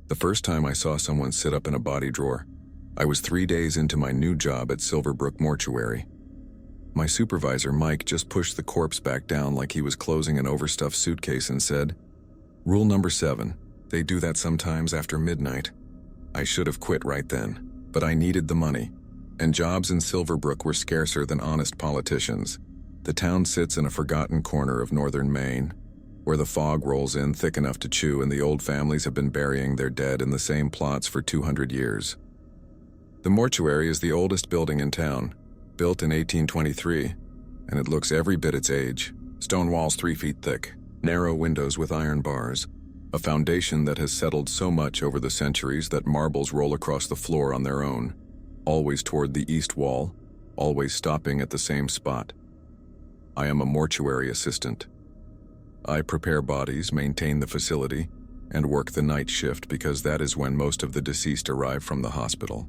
The first time I saw someone sit up in a body drawer, I was 3 days into my new job at Silverbrook Mortuary. My supervisor, Mike, just pushed the corpse back down like he was closing an overstuffed suitcase and said, "Rule number 7, they do that sometimes after midnight." I should have quit right then, but I needed the money, and jobs in Silverbrook were scarcer than honest politicians. The town sits in a forgotten corner of northern Maine, where the fog rolls in thick enough to chew and the old families have been burying their dead in the same plots for 200 years. The mortuary is the oldest building in town, built in 1823, and it looks every bit its age. Stone walls 3 feet thick, narrow windows with iron bars, a foundation that has settled so much over the centuries that marbles roll across the floor on their own, always toward the east wall, always stopping at the same spot. I am a mortuary assistant. I prepare bodies, maintain the facility, and work the night shift because that is when most of the deceased arrive from the hospital.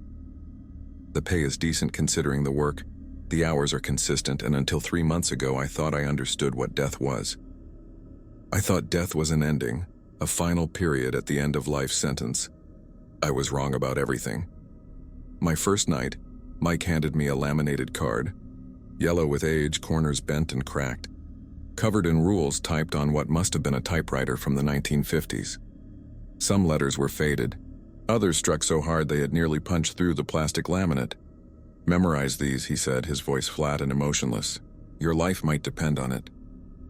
The pay is decent considering the work, the hours are consistent, and until 3 months ago I thought I understood what death was. I thought death was an ending, a final period at the end of life's sentence. I was wrong about everything. My first night, Mike handed me a laminated card, yellow with age, corners bent and cracked, covered in rules typed on what must have been a typewriter from the 1950s. Some letters were faded, others struck so hard they had nearly punched through the plastic laminate. "Memorize these," he said, his voice flat and emotionless. "Your life might depend on it."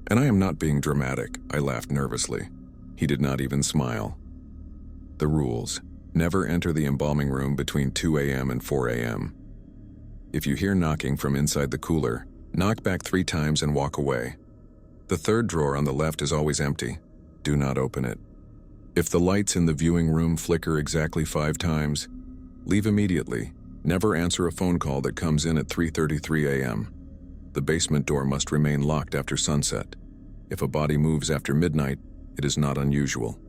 And I am not being dramatic, I laughed nervously. He did not even smile. The rules: never enter the embalming room between 2 a.m. and 4 a.m. If you hear knocking from inside the cooler, knock back 3 times and walk away. The third drawer on the left is always empty. Do not open it. If the lights in the viewing room flicker exactly 5 times, leave immediately. Never answer a phone call that comes in at 3:33 a.m. The basement door must remain locked after sunset. If a body moves after midnight, it is not unusual.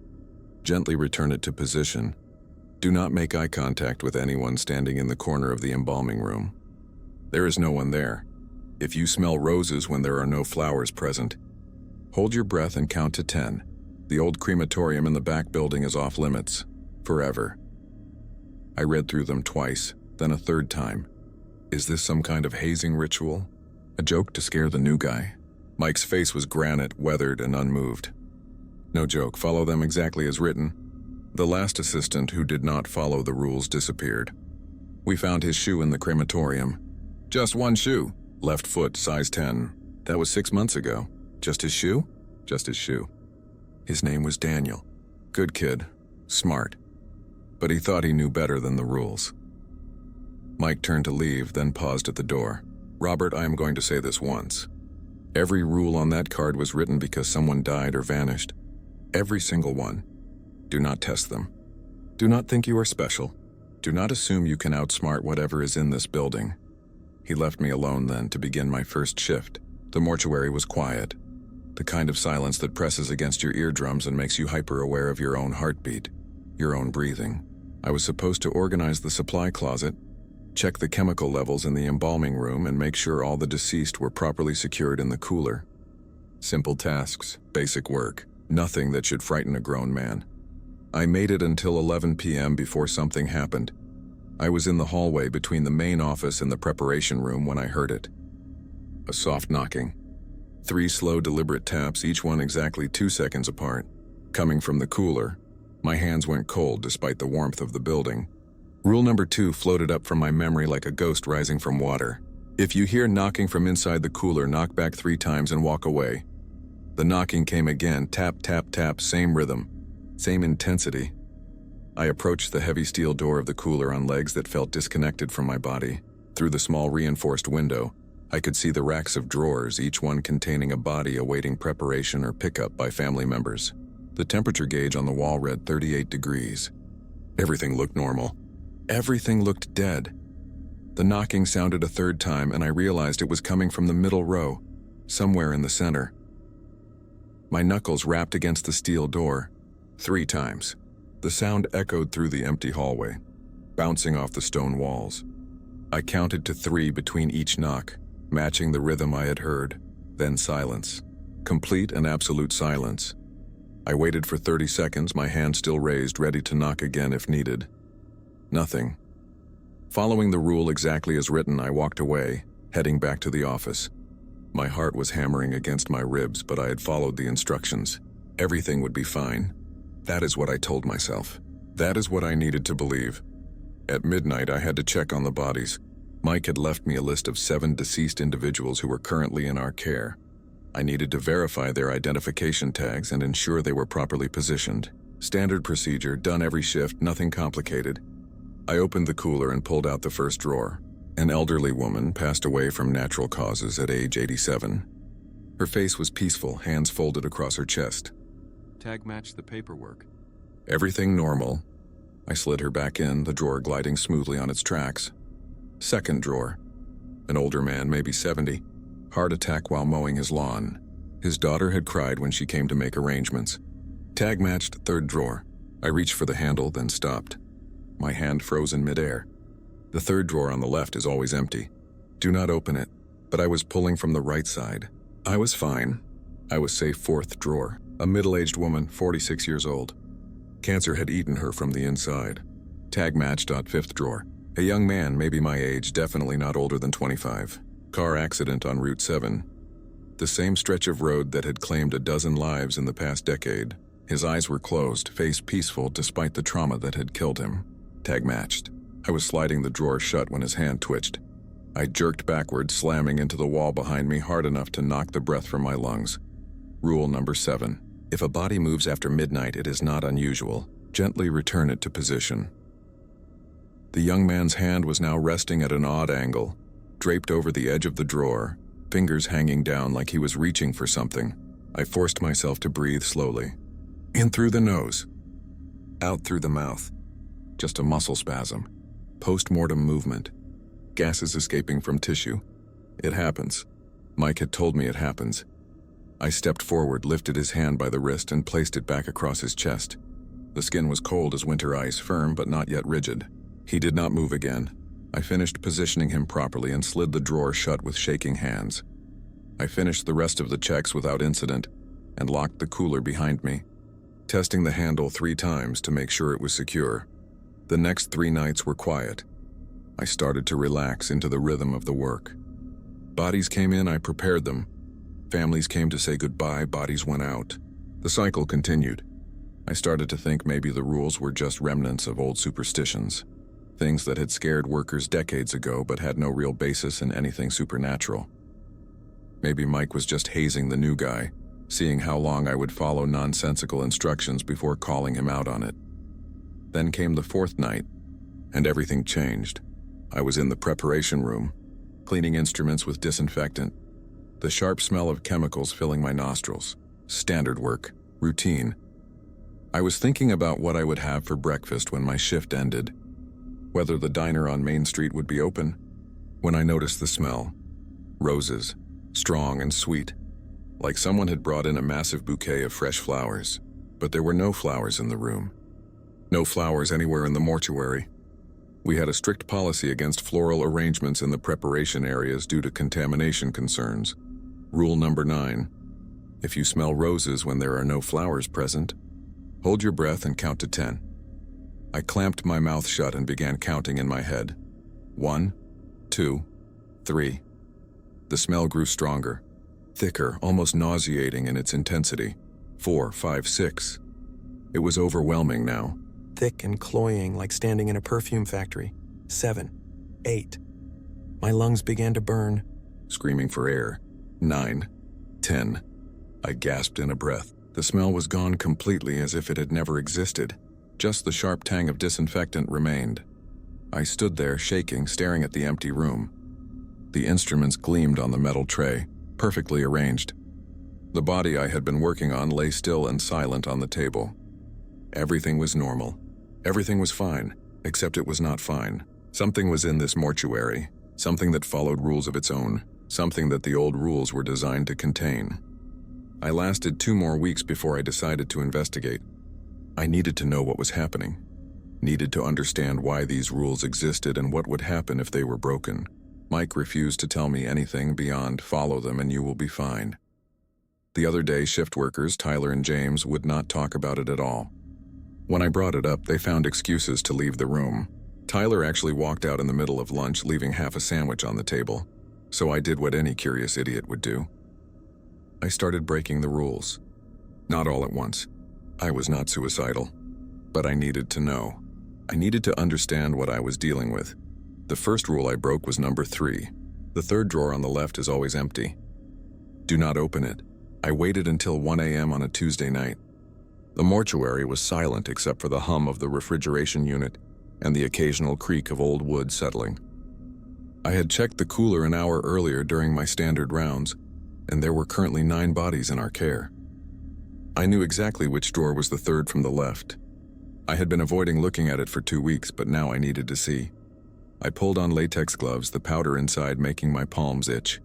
Gently return it to position. Do not make eye contact with anyone standing in the corner of the embalming room. There is no one there. If you smell roses when there are no flowers present, hold your breath and count to 10. The old crematorium in the back building is off limits, forever. I read through them twice, then a third time. Is this some kind of hazing ritual? A joke to scare the new guy? Mike's face was granite, weathered and unmoved. No joke, follow them exactly as written. The last assistant who did not follow the rules disappeared. We found his shoe in the crematorium. Just one shoe. Left foot, size 10. That was 6 months ago. Just his shoe? Just his shoe. His name was Daniel. Good kid. Smart. But he thought he knew better than the rules. Mike turned to leave, then paused at the door. "Robert, I am going to say this once. Every rule on that card was written because someone died or vanished. Every single one. Do not test them. Do not think you are special. Do not assume you can outsmart whatever is in this building." He left me alone then to begin my first shift. The mortuary was quiet. The kind of silence that presses against your eardrums and makes you hyper-aware of your own heartbeat, your own breathing. I was supposed to organize the supply closet, check the chemical levels in the embalming room, and make sure all the deceased were properly secured in the cooler. Simple tasks, basic work, nothing that should frighten a grown man. I made it until 11 p.m. before something happened. I was in the hallway between the main office and the preparation room when I heard it. A soft knocking. 3 slow, deliberate taps, each one exactly 2 seconds apart. Coming from the cooler, my hands went cold despite the warmth of the building. Rule number 2 floated up from my memory like a ghost rising from water. If you hear knocking from inside the cooler, knock back 3 times and walk away. The knocking came again, tap, tap, tap, same rhythm, same intensity. I approached the heavy steel door of the cooler on legs that felt disconnected from my body. Through the small reinforced window, I could see the racks of drawers, each one containing a body awaiting preparation or pickup by family members. The temperature gauge on the wall read 38 degrees. Everything looked normal. Everything looked dead. The knocking sounded a third time, and I realized it was coming from the middle row, somewhere in the center. My knuckles rapped against the steel door 3 times. The sound echoed through the empty hallway, bouncing off the stone walls. I counted to 3 between each knock, matching the rhythm I had heard, then silence. Complete and absolute silence. I waited for 30 seconds, my hand still raised, ready to knock again if needed. Nothing. Following the rule exactly as written, I walked away, heading back to the office. My heart was hammering against my ribs, but I had followed the instructions. Everything would be fine. That is what I told myself. That is what I needed to believe. At midnight, I had to check on the bodies. Mike had left me a list of 7 deceased individuals who were currently in our care. I needed to verify their identification tags and ensure they were properly positioned. Standard procedure, done every shift, nothing complicated. I opened the cooler and pulled out the first drawer. An elderly woman passed away from natural causes at age 87. Her face was peaceful, hands folded across her chest. Tag matched the paperwork. Everything normal. I slid her back in, the drawer gliding smoothly on its tracks. Second drawer. An older man, maybe 70. Heart attack while mowing his lawn. His daughter had cried when she came to make arrangements. Tag matched third drawer. I reached for the handle, then stopped. My hand froze in midair. The third drawer on the left is always empty. Do not open it. But I was pulling from the right side. I was fine. I was safe. Fourth drawer. A middle-aged woman, 46 years old. Cancer had eaten her from the inside. Tag matched. Fifth drawer. A young man, maybe my age, definitely not older than 25. Car accident on Route 7. The same stretch of road that had claimed a dozen lives in the past decade. His eyes were closed, face peaceful despite the trauma that had killed him. Tag matched. I was sliding the drawer shut when his hand twitched. I jerked backward, slamming into the wall behind me hard enough to knock the breath from my lungs. Rule number 7. If a body moves after midnight, it is not unusual. Gently return it to position. The young man's hand was now resting at an odd angle, draped over the edge of the drawer, fingers hanging down like he was reaching for something. I forced myself to breathe slowly. In through the nose. Out through the mouth. Just a muscle spasm. Post-mortem movement. Gases escaping from tissue. It happens. Mike had told me it happens. I stepped forward, lifted his hand by the wrist, and placed it back across his chest. The skin was cold as winter ice, firm but not yet rigid. He did not move again. I finished positioning him properly and slid the drawer shut with shaking hands. I finished the rest of the checks without incident and locked the cooler behind me, testing the handle 3 times to make sure it was secure. The next 3 nights were quiet. I started to relax into the rhythm of the work. Bodies came in, I prepared them. Families came to say goodbye, bodies went out. The cycle continued. I started to think maybe the rules were just remnants of old superstitions. Things that had scared workers decades ago but had no real basis in anything supernatural. Maybe Mike was just hazing the new guy, seeing how long I would follow nonsensical instructions before calling him out on it. Then came the 4th night, and everything changed. I was in the preparation room, cleaning instruments with disinfectant, the sharp smell of chemicals filling my nostrils. Standard work, routine. I was thinking about what I would have for breakfast when my shift ended, whether the diner on Main Street would be open, when I noticed the smell. Roses, strong and sweet, like someone had brought in a massive bouquet of fresh flowers, but there were no flowers in the room. No flowers anywhere in the mortuary. We had a strict policy against floral arrangements in the preparation areas due to contamination concerns. Rule number 9. If you smell roses when there are no flowers present, hold your breath and count to 10. I clamped my mouth shut and began counting in my head. 1, 2, 3. The smell grew stronger, thicker, almost nauseating in its intensity. 4, 5, 6. It was overwhelming now. Thick and cloying like standing in a perfume factory. 7, 8. My lungs began to burn. Screaming for air. 9, 10. I gasped in a breath. The smell was gone completely, as if it had never existed. Just the sharp tang of disinfectant remained. I stood there, shaking, staring at the empty room. The instruments gleamed on the metal tray, perfectly arranged. The body I had been working on lay still and silent on the table. Everything was normal. Everything was fine, except it was not fine. Something was in this mortuary, something that followed rules of its own, something that the old rules were designed to contain. I lasted 2 more weeks before I decided to investigate. I needed to know what was happening, needed to understand why these rules existed and what would happen if they were broken. Mike refused to tell me anything beyond follow them and you will be fine. The other day, shift workers, Tyler and James, would not talk about it at all. When I brought it up, they found excuses to leave the room. Tyler actually walked out in the middle of lunch, leaving half a sandwich on the table. So I did what any curious idiot would do. I started breaking the rules. Not all at once. I was not suicidal. But I needed to know. I needed to understand what I was dealing with. The first rule I broke was number 3. The third drawer on the left is always empty. Do not open it. I waited until 1 a.m. on a Tuesday night. The mortuary was silent except for the hum of the refrigeration unit and the occasional creak of old wood settling. I had checked the cooler an hour earlier during my standard rounds, and there were currently 9 bodies in our care. I knew exactly which drawer was the third from the left. I had been avoiding looking at it for 2 weeks, but now I needed to see. I pulled on latex gloves, the powder inside making my palms itch.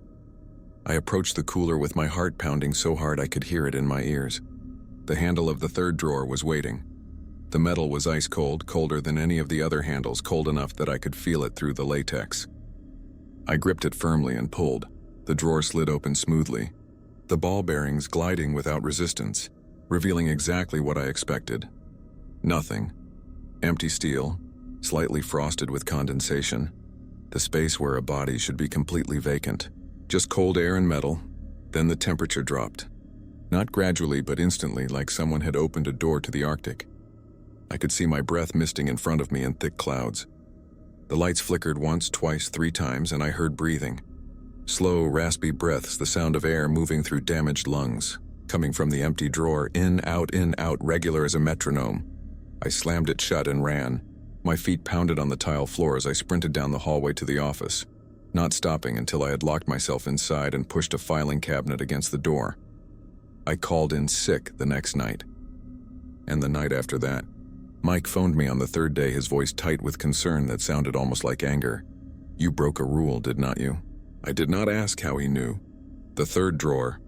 I approached the cooler with my heart pounding so hard I could hear it in my ears. The handle of the third drawer was waiting. The metal was ice cold, colder than any of the other handles, cold enough that I could feel it through the latex. I gripped it firmly and pulled. The drawer slid open smoothly, the ball bearings gliding without resistance, revealing exactly what I expected. Nothing. Empty steel, slightly frosted with condensation. The space where a body should be completely vacant. Just cold air and metal. Then the temperature dropped. Not gradually, but instantly, like someone had opened a door to the Arctic. I could see my breath misting in front of me in thick clouds. The lights flickered once, twice, 3 times, and I heard breathing. Slow, raspy breaths, the sound of air moving through damaged lungs, coming from the empty drawer, in, out, regular as a metronome. I slammed it shut and ran. My feet pounded on the tile floor as I sprinted down the hallway to the office, not stopping until I had locked myself inside and pushed a filing cabinet against the door. I called in sick the next night. And the night after that. Mike phoned me on the 3rd day, his voice tight with concern that sounded almost like anger. You broke a rule, did not you? I did not ask how he knew. The third drawer.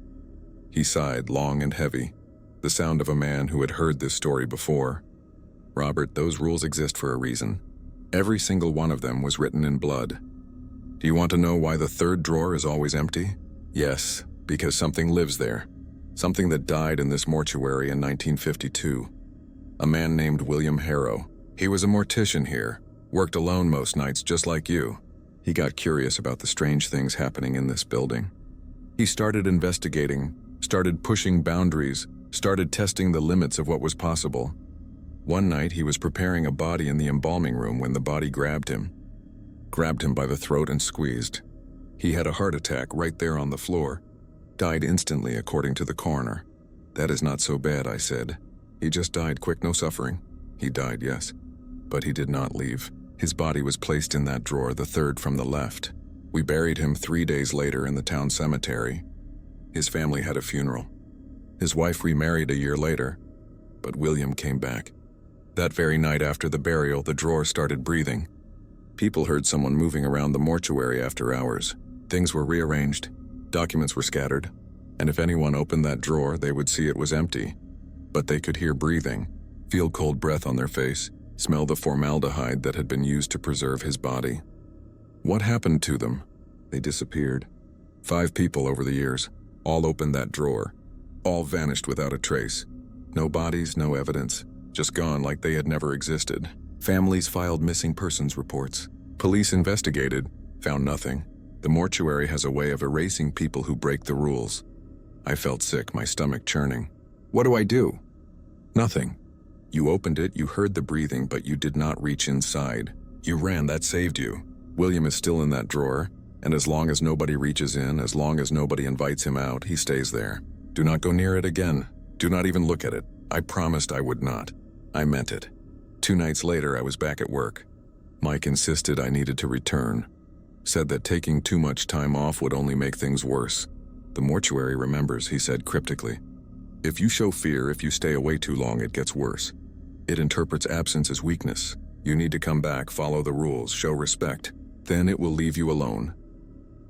He sighed, long and heavy, the sound of a man who had heard this story before. Robert, those rules exist for a reason. Every single one of them was written in blood. Do you want to know why the third drawer is always empty? Yes, because something lives there. Something that died in this mortuary in 1952. A man named William Harrow. He was a mortician here, worked alone most nights just like you. He got curious about the strange things happening in this building. He started investigating, started pushing boundaries, started testing the limits of what was possible. One night he was preparing a body in the embalming room when the body grabbed him by the throat and squeezed. He had a heart attack right there on the floor. Died instantly according to the coroner. That is not so bad, I said. He just died quick, no suffering. He died, yes. But he did not leave. His body was placed in that drawer, the third from the left. We buried him 3 days later in the town cemetery. His family had a funeral. His wife remarried a year later, but William came back. That very night after the burial, the drawer started breathing. People heard someone moving around the mortuary after hours. Things were rearranged, documents were scattered, and if anyone opened that drawer, they would see it was empty. But they could hear breathing, feel cold breath on their face, smell the formaldehyde that had been used to preserve his body. What happened to them? They disappeared. 5 people over the years, all opened that drawer. All vanished without a trace. No bodies, no evidence, just gone like they had never existed. Families filed missing persons reports. Police investigated, found nothing. The mortuary has a way of erasing people who break the rules. I felt sick, my stomach churning. What do I do? Nothing. You opened it, you heard the breathing, but you did not reach inside. You ran, that saved you. William is still in that drawer, and as long as nobody reaches in, as long as nobody invites him out, he stays there. Do not go near it again. Do not even look at it. I promised I would not. I meant it. 2 nights later, I was back at work. Mike insisted I needed to return. Said that taking too much time off would only make things worse. The mortuary remembers, he said cryptically. If you show fear, if you stay away too long, it gets worse. It interprets absence as weakness. You need to come back, follow the rules, show respect. Then it will leave you alone.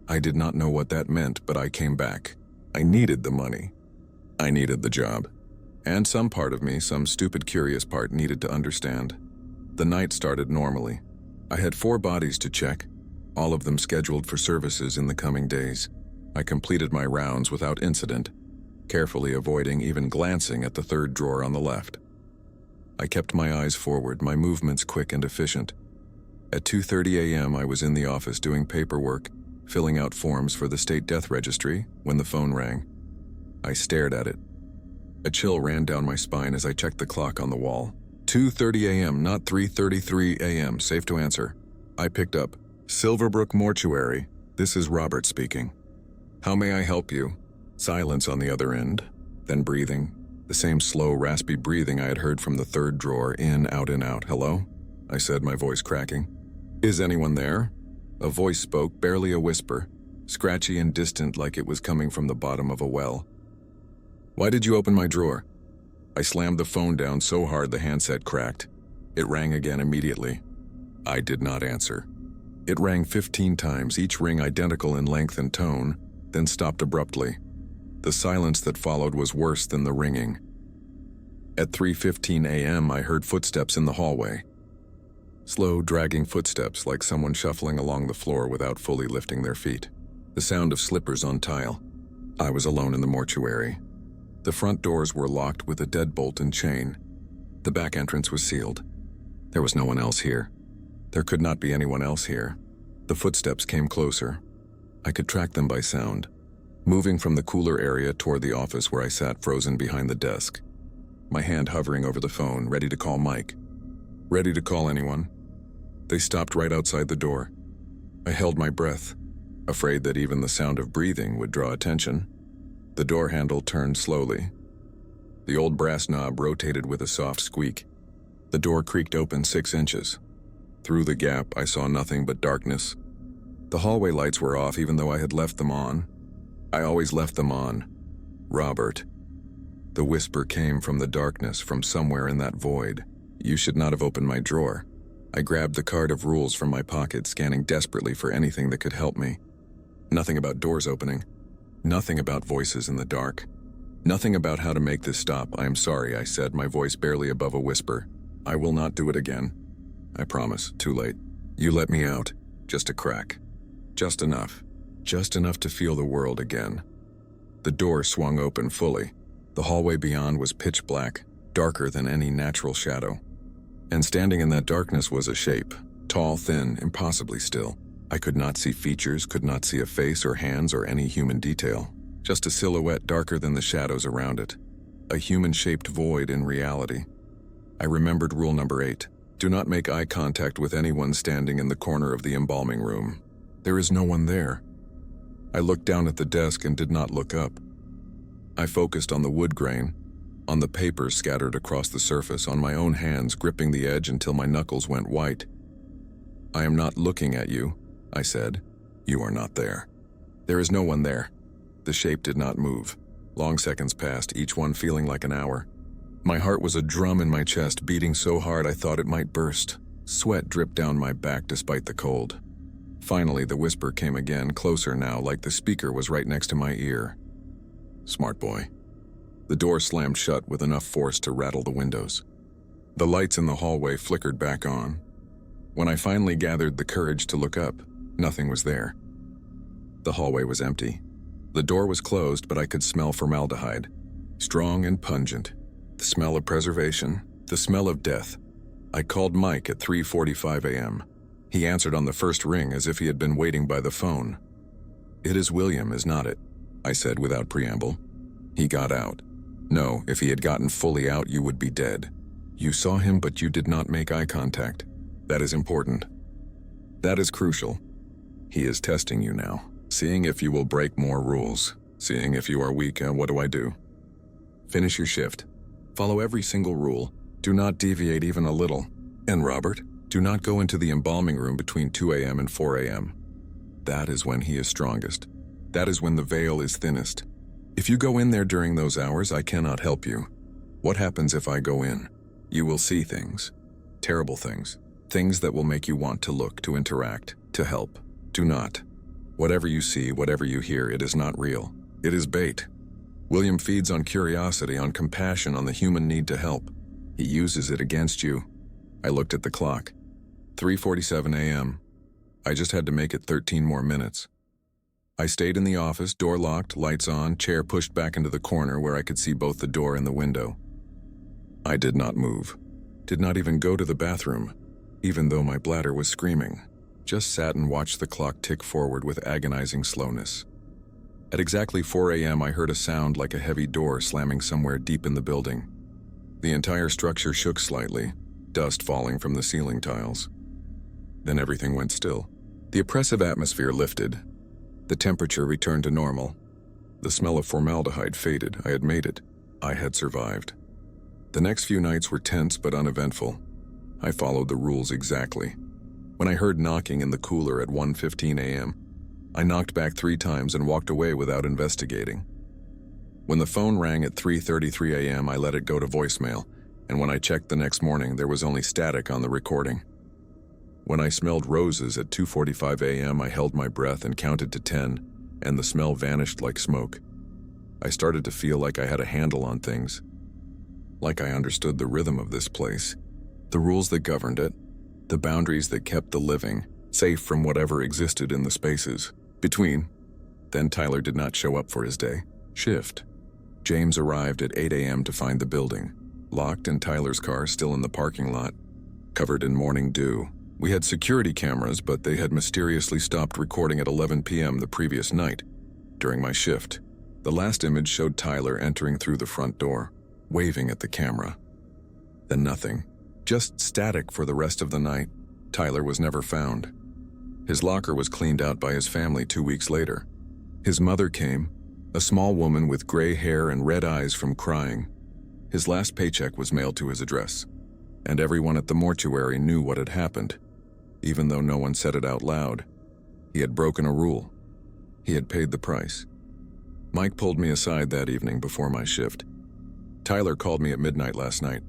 I did not know what that meant, but I came back. I needed the money. I needed the job. And some part of me, some stupid curious part, needed to understand. The night started normally. I had 4 bodies to check, all of them scheduled for services in the coming days. I completed my rounds without incident. carefully avoiding even glancing at the third drawer on the left. I kept my eyes forward, my movements quick and efficient. At 2:30 a.m., I was in the office doing paperwork, filling out forms for the state death registry, when the phone rang. I stared at it. A chill ran down my spine as I checked the clock on the wall. 2:30 a.m., not 3:33 a.m., safe to answer. I picked up. Silverbrook Mortuary. This is Robert speaking. How may I help you? Silence on the other end, then breathing. The same slow, raspy breathing I had heard from the third drawer, in, out. Hello? I said, my voice cracking. Is anyone there? A voice spoke, barely a whisper, scratchy and distant like it was coming from the bottom of a well. Why did you open my drawer? I slammed the phone down so hard the handset cracked. It rang again immediately. I did not answer. It rang 15 times, each ring identical in length and tone, then stopped abruptly. The silence that followed was worse than the ringing. At 3:15 a.m., I heard footsteps in the hallway. Slow, dragging footsteps like someone shuffling along the floor without fully lifting their feet. The sound of slippers on tile. I was alone in the mortuary. The front doors were locked with a deadbolt and chain. The back entrance was sealed. There was no one else here. There could not be anyone else here. The footsteps came closer. I could track them by sound, moving from the cooler area toward the office where I sat frozen behind the desk, my hand hovering over the phone, ready to call Mike. Ready to call anyone? They stopped right outside the door. I held my breath, afraid that even the sound of breathing would draw attention. The door handle turned slowly. The old brass knob rotated with a soft squeak. The door creaked open 6 inches. Through the gap, I saw nothing but darkness. The hallway lights were off even though I had left them on. I always left them on. Robert. The whisper came from the darkness, from somewhere in that void. You should not have opened my drawer. I grabbed the card of rules from my pocket, scanning desperately for anything that could help me. Nothing about doors opening. Nothing about voices in the dark. Nothing about how to make this stop. I am sorry, I said, my voice barely above a whisper. I will not do it again. I promise. Too late. You let me out. Just a crack. Just enough. Just enough to feel the world again. The door swung open fully. The hallway beyond was pitch black, darker than any natural shadow. And standing in that darkness was a shape, tall, thin, impossibly still. I could not see features, could not see a face or hands or any human detail. Just a silhouette darker than the shadows around it. A human-shaped void in reality. I remembered rule number 8. Do not make eye contact with anyone standing in the corner of the embalming room. There is no one there. I looked down at the desk and did not look up. I focused on the wood grain, on the papers scattered across the surface, on my own hands gripping the edge until my knuckles went white. I am not looking at you, I said. You are not there. There is no one there. The shape did not move. Long seconds passed, each one feeling like an hour. My heart was a drum in my chest, beating so hard I thought it might burst. Sweat dripped down my back despite the cold. Finally, the whisper came again, closer now, like the speaker was right next to my ear. Smart boy. The door slammed shut with enough force to rattle the windows. The lights in the hallway flickered back on. When I finally gathered the courage to look up, nothing was there. The hallway was empty. The door was closed, but I could smell formaldehyde. Strong and pungent. The smell of preservation. The smell of death. I called Mike at 3:45 a.m. He answered on the first ring as if he had been waiting by the phone. It is William, is not it? I said without preamble. He got out. No, if he had gotten fully out, you would be dead. You saw him, but you did not make eye contact. That is important. That is crucial. He is testing you now, seeing if you will break more rules, seeing if you are weak. What do I do? Finish your shift. Follow every single rule. Do not deviate even a little. And Robert, do not go into the embalming room between 2 a.m. and 4 a.m. That is when he is strongest. That is when the veil is thinnest. If you go in there during those hours, I cannot help you. What happens if I go in? You will see things. Terrible things. Things that will make you want to look, to interact, to help. Do not. Whatever you see, whatever you hear, it is not real. It is bait. William feeds on curiosity, on compassion, on the human need to help. He uses it against you. I looked at the clock. 3:47 a.m. I just had to make it 13 more minutes. I stayed in the office, door locked, lights on, chair pushed back into the corner where I could see both the door and the window. I did not move. Did not even go to the bathroom, even though my bladder was screaming. Just sat and watched the clock tick forward with agonizing slowness. At exactly 4 a.m., I heard a sound like a heavy door slamming somewhere deep in the building. The entire structure shook slightly, dust falling from the ceiling tiles. Then everything went still. The oppressive atmosphere lifted. The temperature returned to normal. The smell of formaldehyde faded. I had made it. I had survived. The next few nights were tense but uneventful. I followed the rules exactly. When I heard knocking in the cooler at 1:15 a.m., I knocked back 3 times and walked away without investigating. When the phone rang at 3:33 a.m., I let it go to voicemail, and when I checked the next morning, there was only static on the recording. When I smelled roses at 2:45 a.m., I held my breath and counted to 10, and the smell vanished like smoke. I started to feel like I had a handle on things, like I understood the rhythm of this place, the rules that governed it, the boundaries that kept the living safe from whatever existed in the spaces between. Then Tyler did not show up for his day shift. James arrived at 8 a.m. to find the building locked and Tyler's car still in the parking lot, covered in morning dew. We had security cameras, but they had mysteriously stopped recording at 11 p.m. the previous night, during my shift. The last image showed Tyler entering through the front door, waving at the camera. Then nothing. Just static for the rest of the night. Tyler was never found. His locker was cleaned out by his family 2 weeks later. His mother came, a small woman with gray hair and red eyes from crying. His last paycheck was mailed to his address, and everyone at the mortuary knew what had happened, even though no one said it out loud. He had broken a rule. He had paid the price. Mike pulled me aside that evening before my shift. Tyler called me at midnight last night.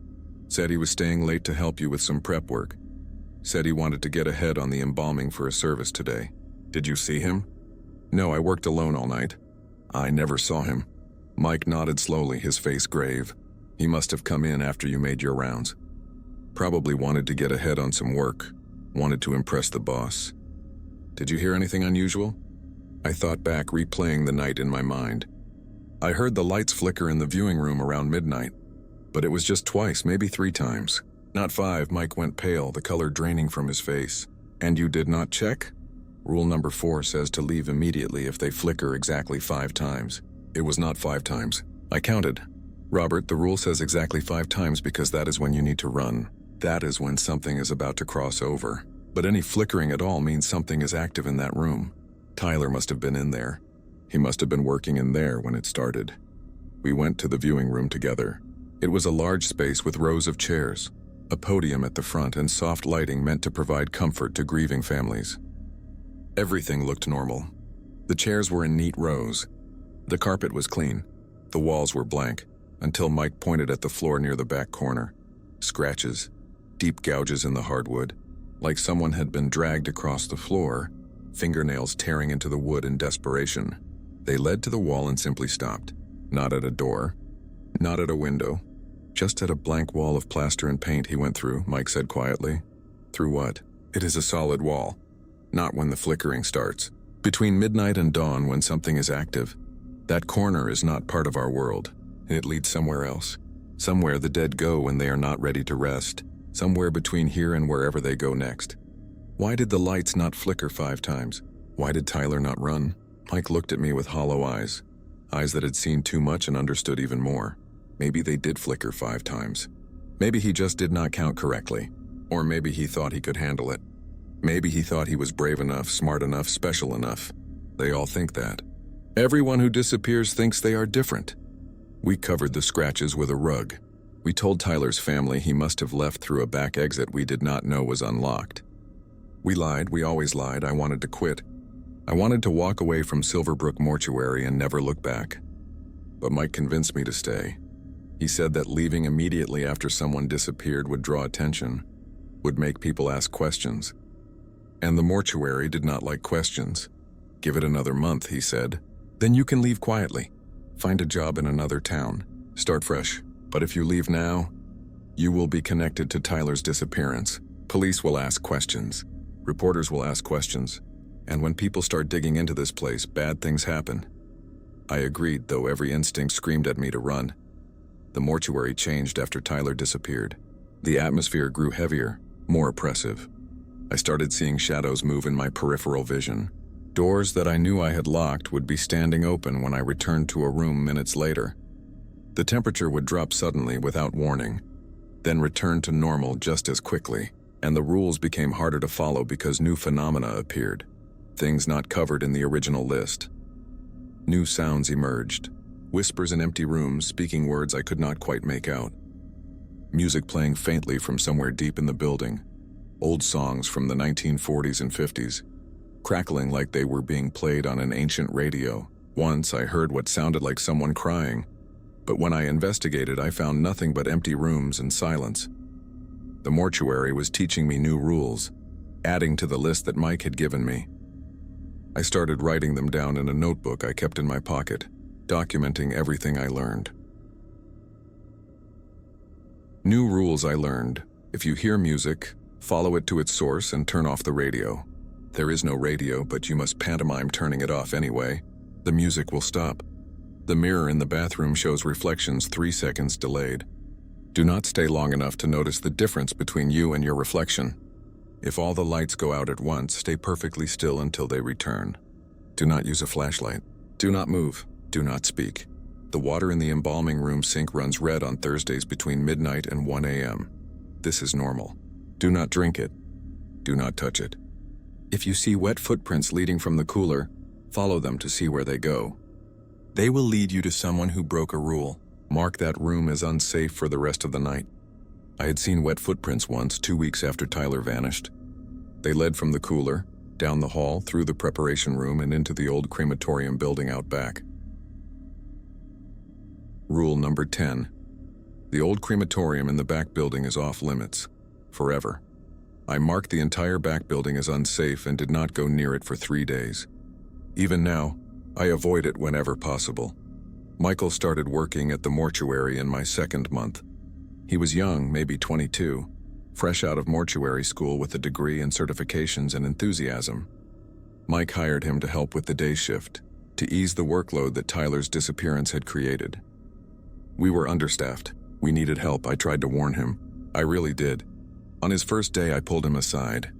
Said he was staying late to help you with some prep work. Said he wanted to get ahead on the embalming for a service today. Did you see him? No, I worked alone all night. I never saw him. Mike nodded slowly, his face grave. He must have come in after you made your rounds. Probably wanted to get ahead on some work. Wanted to impress the boss. Did you hear anything unusual? I thought back, replaying the night in my mind. I heard the lights flicker in the viewing room around midnight, but it was just twice, maybe 3 times. Not 5. Mike went pale, the color draining from his face. And you did not check? Rule number 4 says to leave immediately if they flicker exactly 5 times. It was not 5 times. I counted. Robert, the rule says exactly 5 times because that is when you need to run. That is when something is about to cross over. But any flickering at all means something is active in that room. Tyler must have been in there. He must have been working in there when it started. We went to the viewing room together. It was a large space with rows of chairs, a podium at the front, and soft lighting meant to provide comfort to grieving families. Everything looked normal. The chairs were in neat rows. The carpet was clean. The walls were blank, until Mike pointed at the floor near the back corner. Scratches, deep gouges in the hardwood, like someone had been dragged across the floor, fingernails tearing into the wood in desperation. They led to the wall and simply stopped. Not at a door, not at a window, just at a blank wall of plaster and paint he went through, Mike said quietly. Through what? It is a solid wall. Not when the flickering starts. Between midnight and dawn, when something is active, that corner is not part of our world. It leads somewhere else. Somewhere the dead go when they are not ready to rest. Somewhere between here and wherever they go next. Why did the lights not flicker 5 times? Why did Tyler not run? Mike looked at me with hollow eyes. Eyes that had seen too much and understood even more. Maybe they did flicker 5 times. Maybe he just did not count correctly. Or maybe he thought he could handle it. Maybe he thought he was brave enough, smart enough, special enough. They all think that. Everyone who disappears thinks they are different. We covered the scratches with a rug. We told Tyler's family he must have left through a back exit we did not know was unlocked. We lied, we always lied. I wanted to quit. I wanted to walk away from Silverbrook Mortuary and never look back. But Mike convinced me to stay. He said that leaving immediately after someone disappeared would draw attention, would make people ask questions. And the mortuary did not like questions. Give it another month, he said. Then you can leave quietly. Find a job in another town. Start fresh. But if you leave now, you will be connected to Tyler's disappearance. Police will ask questions. Reporters will ask questions. And when people start digging into this place, bad things happen. I agreed, though every instinct screamed at me to run. The mortuary changed after Tyler disappeared. The atmosphere grew heavier, more oppressive. I started seeing shadows move in my peripheral vision. Doors that I knew I had locked would be standing open when I returned to a room minutes later. The temperature would drop suddenly without warning, then return to normal just as quickly, and the rules became harder to follow because new phenomena appeared, things not covered in the original list. New sounds emerged, whispers in empty rooms speaking words I could not quite make out. Music playing faintly from somewhere deep in the building, old songs from the 1940s and 50s, crackling like they were being played on an ancient radio. Once I heard what sounded like someone crying, but when I investigated, I found nothing but empty rooms and silence. The mortuary was teaching me new rules, adding to the list that Mike had given me. I started writing them down in a notebook I kept in my pocket, documenting everything I learned. New rules I learned: if you hear music, follow it to its source and turn off the radio. There is no radio, but you must pantomime turning it off anyway. The music will stop. The mirror in the bathroom shows reflections 3 seconds delayed. Do not stay long enough to notice the difference between you and your reflection. If all the lights go out at once, stay perfectly still until they return. Do not use a flashlight. Do not move. Do not speak. The water in the embalming room sink runs red on Thursdays between midnight and 1 a.m. This is normal. Do not drink it. Do not touch it. If you see wet footprints leading from the cooler, follow them to see where they go. They will lead you to someone who broke a rule. Mark that room as unsafe for the rest of the night. I had seen wet footprints once, 2 weeks after Tyler vanished. They led from the cooler, down the hall, through the preparation room, and into the old crematorium building out back. Rule number 10. The old crematorium in the back building is off limits, forever. I marked the entire back building as unsafe and did not go near it for 3 days. Even now, I avoid it whenever possible. Michael started working at the mortuary in my 2nd month. He was young, maybe 22, fresh out of mortuary school with a degree and certifications and enthusiasm. Mike hired him to help with the day shift, to ease the workload that Tyler's disappearance had created. We were understaffed. We needed help. I tried to warn him. I really did. On his first day, I pulled him aside.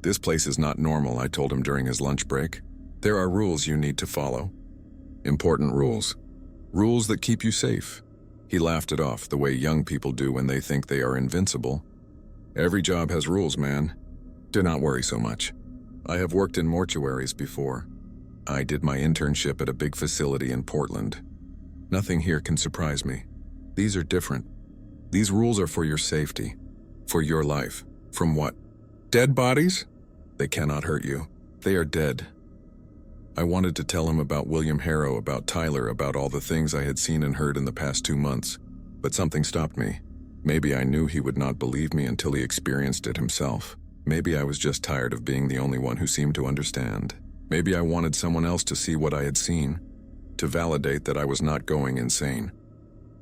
This place is not normal, I told him during his lunch break. There are rules you need to follow. Important rules. Rules that keep you safe. He laughed it off the way young people do when they think they are invincible. Every job has rules, man. Do not worry so much. I have worked in mortuaries before. I did my internship at a big facility in Portland. Nothing here can surprise me. These are different. These rules are for your safety. For your life. From what? Dead bodies? They cannot hurt you. They are dead. I wanted to tell him about William Harrow, about Tyler, about all the things I had seen and heard in the past 2 months, but something stopped me. Maybe I knew he would not believe me until he experienced it himself. Maybe I was just tired of being the only one who seemed to understand. Maybe I wanted someone else to see what I had seen, to validate that I was not going insane.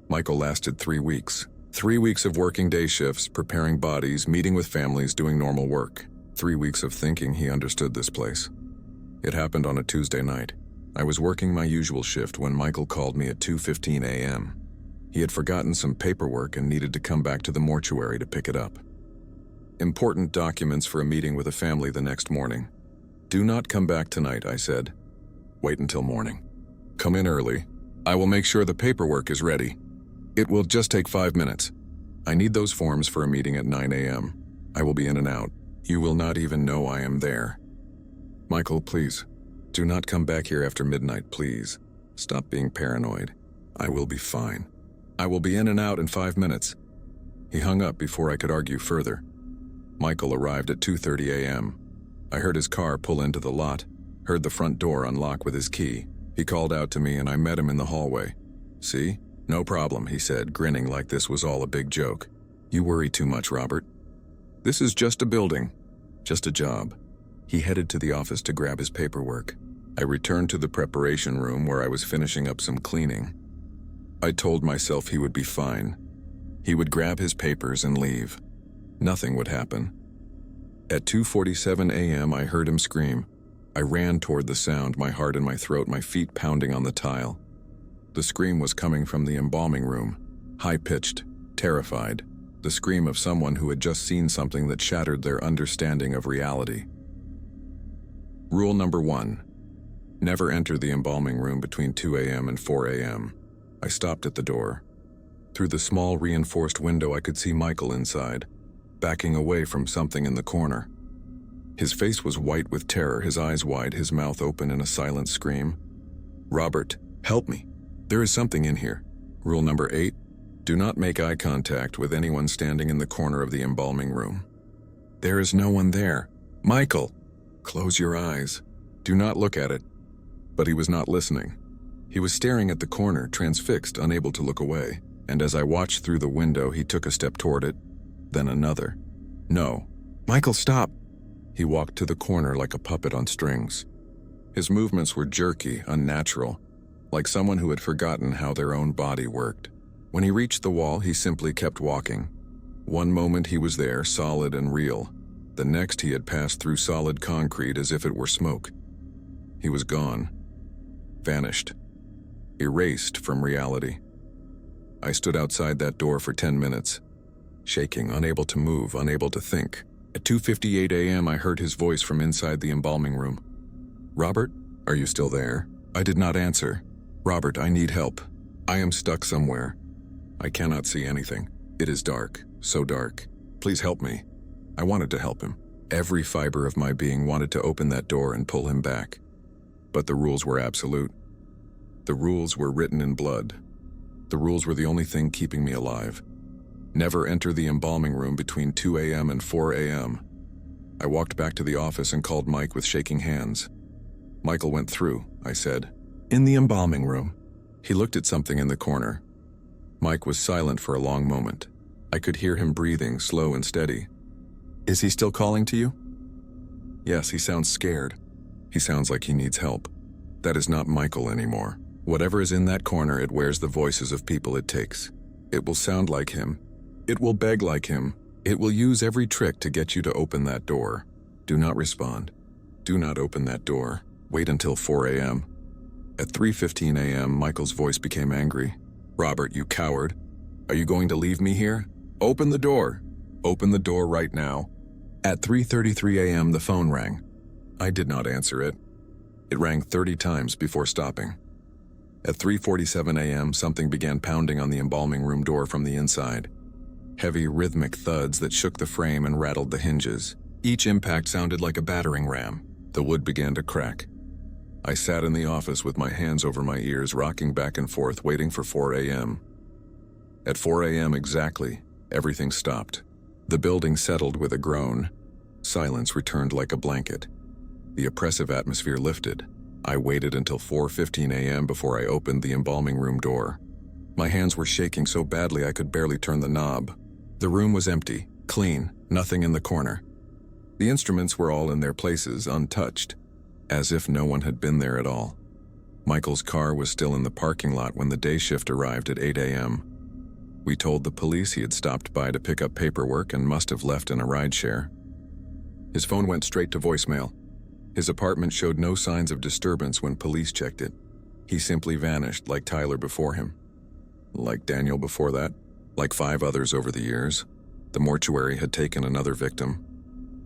Michael lasted 3 weeks. 3 weeks of working day shifts, preparing bodies, meeting with families, doing normal work. 3 weeks of thinking he understood this place. It happened on a Tuesday night. I was working my usual shift when Michael called me at 2:15 a.m. He had forgotten some paperwork and needed to come back to the mortuary to pick it up. Important documents for a meeting with a family the next morning. Do not come back tonight, I said. Wait until morning. Come in early. I will make sure the paperwork is ready. It will just take 5 minutes. I need those forms for a meeting at 9 a.m. I will be in and out. You will not even know I am there. Michael, please, do not come back here after midnight, please. Stop being paranoid. I will be fine. I will be in and out in 5 minutes. He hung up before I could argue further. Michael arrived at 2:30 a.m. I heard his car pull into the lot, heard the front door unlock with his key. He called out to me and I met him in the hallway. See? No problem, he said, grinning like this was all a big joke. You worry too much, Robert. This is just a building. Just a job. He headed to the office to grab his paperwork. I returned to the preparation room where I was finishing up some cleaning. I told myself he would be fine. He would grab his papers and leave. Nothing would happen. At 2:47 a.m. I heard him scream. I ran toward the sound, my heart in my throat, my feet pounding on the tile. The scream was coming from the embalming room, high-pitched, terrified, the scream of someone who had just seen something that shattered their understanding of reality. Rule number 1. Never enter the embalming room between 2 a.m. and 4 a.m. I stopped at the door. Through the small reinforced window I could see Michael inside, backing away from something in the corner. His face was white with terror, his eyes wide, his mouth open in a silent scream. "Robert, help me. There is something in here." Rule number 8. Do not make eye contact with anyone standing in the corner of the embalming room. "There is no one there. Michael, close your eyes. Do not look at it." But he was not listening. He was staring at the corner, transfixed, unable to look away. And as I watched through the window, he took a step toward it, then another. "No. Michael, stop." He walked to the corner like a puppet on strings. His movements were jerky, unnatural, like someone who had forgotten how their own body worked. When he reached the wall, he simply kept walking. One moment he was there, solid and real. The next he had passed through solid concrete as if it were smoke. He was gone. Vanished. Erased from reality. I stood outside that door for 10 minutes, shaking, unable to move, unable to think. At 2:58 a.m. I heard his voice from inside the embalming room. "Robert, are you still there?" I did not answer. "Robert, I need help. I am stuck somewhere. I cannot see anything. It is dark, so dark. Please help me." I wanted to help him. Every fiber of my being wanted to open that door and pull him back. But the rules were absolute. The rules were written in blood. The rules were the only thing keeping me alive. Never enter the embalming room between 2 a.m. and 4 a.m. I walked back to the office and called Mike with shaking hands. "Michael went through," I said. "In the embalming room." He looked at something in the corner. Mike was silent for a long moment. I could hear him breathing, slow and steady. "Is he still calling to you?" "Yes, he sounds scared. He sounds like he needs help." That is not Michael anymore. Whatever is in that corner, it wears the voices of people it takes. It will sound like him. It will beg like him. It will use every trick to get you to open that door. Do not respond. Do not open that door. Wait until 4 a.m. At 3:15 a.m., Michael's voice became angry. "Robert, you coward. Are you going to leave me here? Open the door. Open the door right now." At 3:33 a.m., the phone rang. I did not answer it. It rang 30 times before stopping. At 3:47 a.m., something began pounding on the embalming room door from the inside. Heavy, rhythmic thuds that shook the frame and rattled the hinges. Each impact sounded like a battering ram. The wood began to crack. I sat in the office with my hands over my ears, rocking back and forth, waiting for 4 a.m. At 4 a.m. exactly, everything stopped. The building settled with a groan. Silence returned like a blanket. The oppressive atmosphere lifted. I waited until 4:15 a.m. before I opened the embalming room door. My hands were shaking so badly I could barely turn the knob. The room was empty, clean, nothing in the corner. The instruments were all in their places, untouched, as if no one had been there at all. Michael's car was still in the parking lot when the day shift arrived at 8 a.m. We told the police he had stopped by to pick up paperwork and must have left in a rideshare. His phone went straight to voicemail. His apartment showed no signs of disturbance when police checked it. He simply vanished, like Tyler before him. Like Daniel before that. Like 5 others over the years. The mortuary had taken another victim.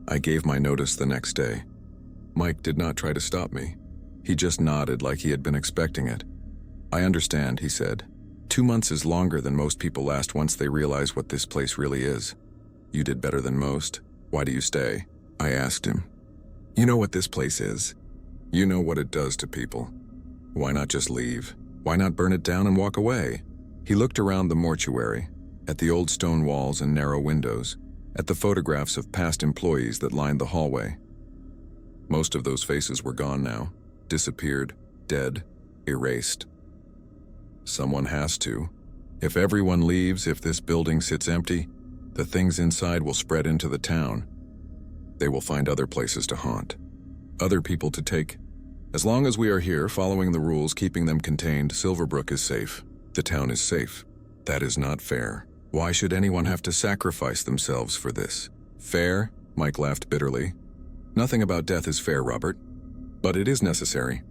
I gave my notice the next day. Mike did not try to stop me. He just nodded like he had been expecting it. "I understand," he said. 2 months is longer than most people last once they realize what this place really is. You did better than most. Why do you stay? I asked him. You know what this place is. You know what it does to people. Why not just leave? Why not burn it down and walk away? He looked around the mortuary, at the old stone walls and narrow windows, at the photographs of past employees that lined the hallway. Most of those faces were gone now, disappeared, dead, erased. Someone has to. If everyone leaves, if this building sits empty, the things inside will spread into the town. They will find other places to haunt, other people to take. As long as we are here, following the rules, keeping them contained, Silverbrook is safe. The town is safe. That is not fair. Why should anyone have to sacrifice themselves for this? Fair? Mike laughed bitterly. Nothing about death is fair, Robert. But it is necessary.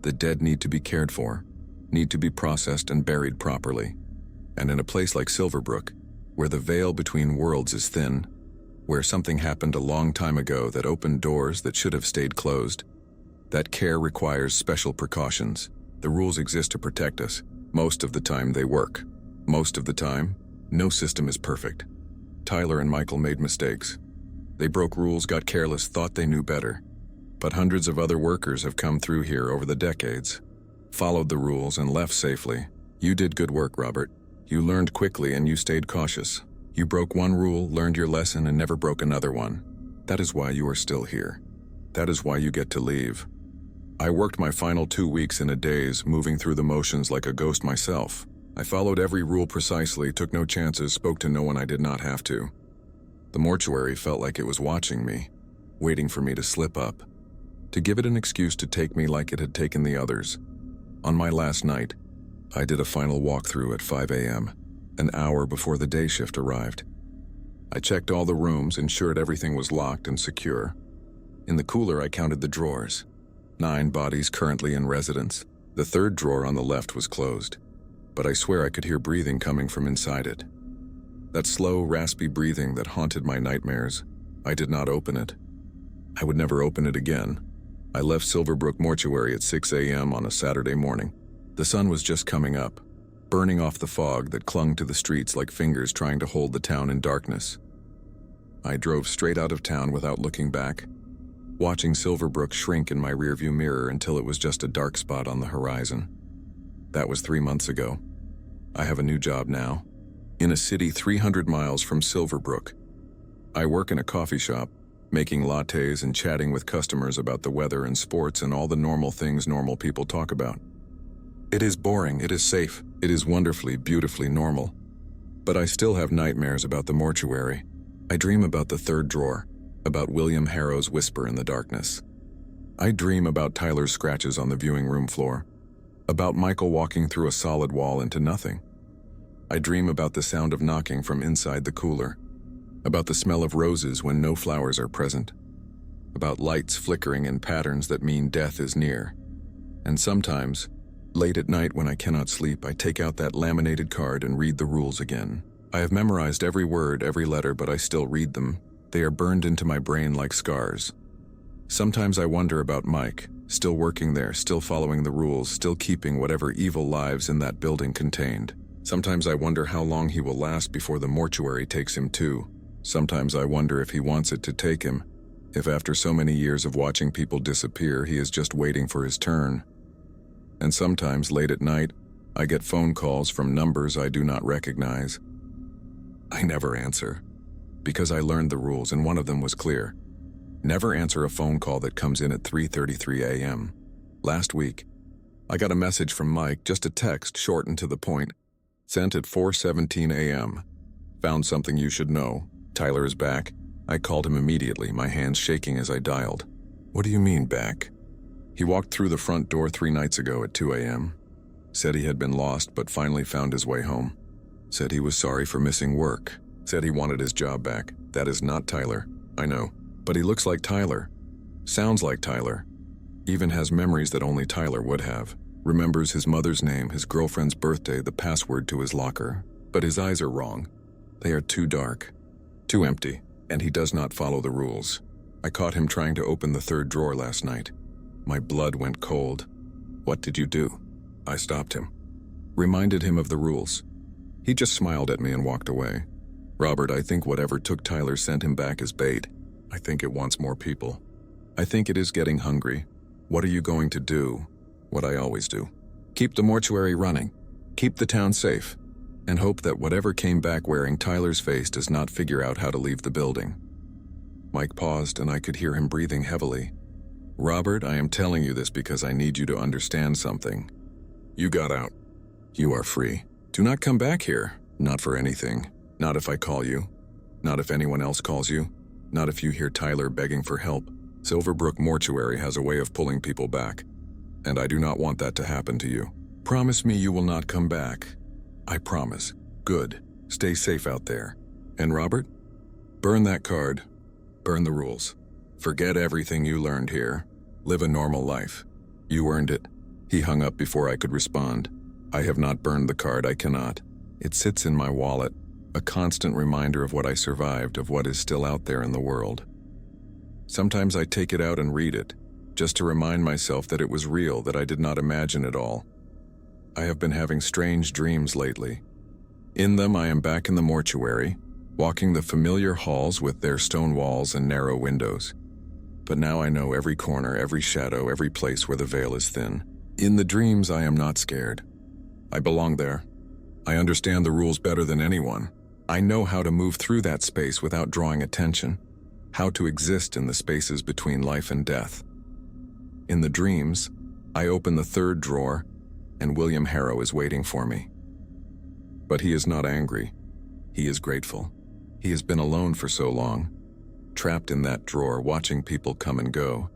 The dead need to be cared for, need to be processed and buried properly. And in a place like Silverbrook, where the veil between worlds is thin, where something happened a long time ago that opened doors that should have stayed closed, that care requires special precautions. The rules exist to protect us. Most of the time they work. Most of the time, no system is perfect. Tyler and Michael made mistakes. They broke rules, got careless, thought they knew better. But hundreds of other workers have come through here over the decades, followed the rules and left safely. You did good work, Robert. You learned quickly and you stayed cautious. You broke one rule, learned your lesson, and never broke another one. That is why you are still here. That is why you get to leave. I worked my final 2 weeks in a daze, moving through the motions like a ghost myself. I followed every rule precisely, took no chances, spoke to no one I did not have to. The mortuary felt like it was watching me, waiting for me to slip up, to give it an excuse to take me like it had taken the others. On my last night, I did a final walkthrough at 5 a.m., an hour before the day shift arrived. I checked all the rooms, ensured everything was locked and secure. In the cooler, I counted the drawers. 9 bodies currently in residence. The 3rd drawer on the left was closed, but I swear I could hear breathing coming from inside it. That slow, raspy breathing that haunted my nightmares. I did not open it. I would never open it again. I left Silverbrook Mortuary at 6 a.m. on a Saturday morning. The sun was just coming up, burning off the fog that clung to the streets like fingers trying to hold the town in darkness. I drove straight out of town without looking back, watching Silverbrook shrink in my rearview mirror until it was just a dark spot on the horizon. That was 3 months ago. I have a new job now, in a city 300 miles from Silverbrook. I work in a coffee shop, making lattes and chatting with customers about the weather and sports and all the normal things normal people talk about. It is boring, it is safe, it is wonderfully, beautifully normal. But I still have nightmares about the mortuary. I dream about the 3rd drawer, about William Harrow's whisper in the darkness. I dream about Tyler's scratches on the viewing room floor, about Michael walking through a solid wall into nothing. I dream about the sound of knocking from inside the cooler, about the smell of roses when no flowers are present, about lights flickering in patterns that mean death is near. And sometimes, late at night when I cannot sleep, I take out that laminated card and read the rules again. I have memorized every word, every letter, but I still read them. They are burned into my brain like scars. Sometimes I wonder about Mike, still working there, still following the rules, still keeping whatever evil lives in that building contained. Sometimes I wonder how long he will last before the mortuary takes him too. Sometimes I wonder if he wants it to take him, if after so many years of watching people disappear, he is just waiting for his turn. And sometimes late at night, I get phone calls from numbers I do not recognize. I never answer, because I learned the rules and one of them was clear. Never answer a phone call that comes in at 3:33 a.m. Last week, I got a message from Mike, just a text, short and to the point, sent at 4:17 a.m. Found something you should know. Tyler is back. I called him immediately, my hands shaking as I dialed. What do you mean back? He walked through the front door 3 nights ago at 2 a.m. Said he had been lost but finally found his way home. Said he was sorry for missing work. Said he wanted his job back. That is not Tyler. I know. But he looks like Tyler. Sounds like Tyler. Even has memories that only Tyler would have. Remembers his mother's name, his girlfriend's birthday, the password to his locker. But his eyes are wrong. They are too dark, too empty, and he does not follow the rules. I caught him trying to open the 3rd drawer last night. My blood went cold. What did you do? I stopped him. Reminded him of the rules. He just smiled at me and walked away. Robert, I think whatever took Tyler sent him back as bait. I think it wants more people. I think it is getting hungry. What are you going to do? What I always do. Keep the mortuary running. Keep the town safe. And hope that whatever came back wearing Tyler's face does not figure out how to leave the building. Mike paused and I could hear him breathing heavily. Robert, I am telling you this because I need you to understand something. You got out. You are free. Do not come back here. Not for anything. Not if I call you. Not if anyone else calls you. Not if you hear Tyler begging for help. Silverbrook Mortuary has a way of pulling people back. And I do not want that to happen to you. Promise me you will not come back. I promise. Good. Stay safe out there. And Robert? Burn that card. Burn the rules. Forget everything you learned here. Live a normal life. You earned it." He hung up before I could respond. I have not burned the card, I cannot. It sits in my wallet, a constant reminder of what I survived, of what is still out there in the world. Sometimes I take it out and read it, just to remind myself that it was real, that I did not imagine it all. I have been having strange dreams lately. In them, I am back in the mortuary, walking the familiar halls with their stone walls and narrow windows. But now I know every corner, every shadow, every place where the veil is thin. In the dreams, I am not scared. I belong there. I understand the rules better than anyone. I know how to move through that space without drawing attention, how to exist in the spaces between life and death. In the dreams, I open the third drawer, and William Harrow is waiting for me. But he is not angry. He is grateful. He has been alone for so long, trapped in that drawer, watching people come and go,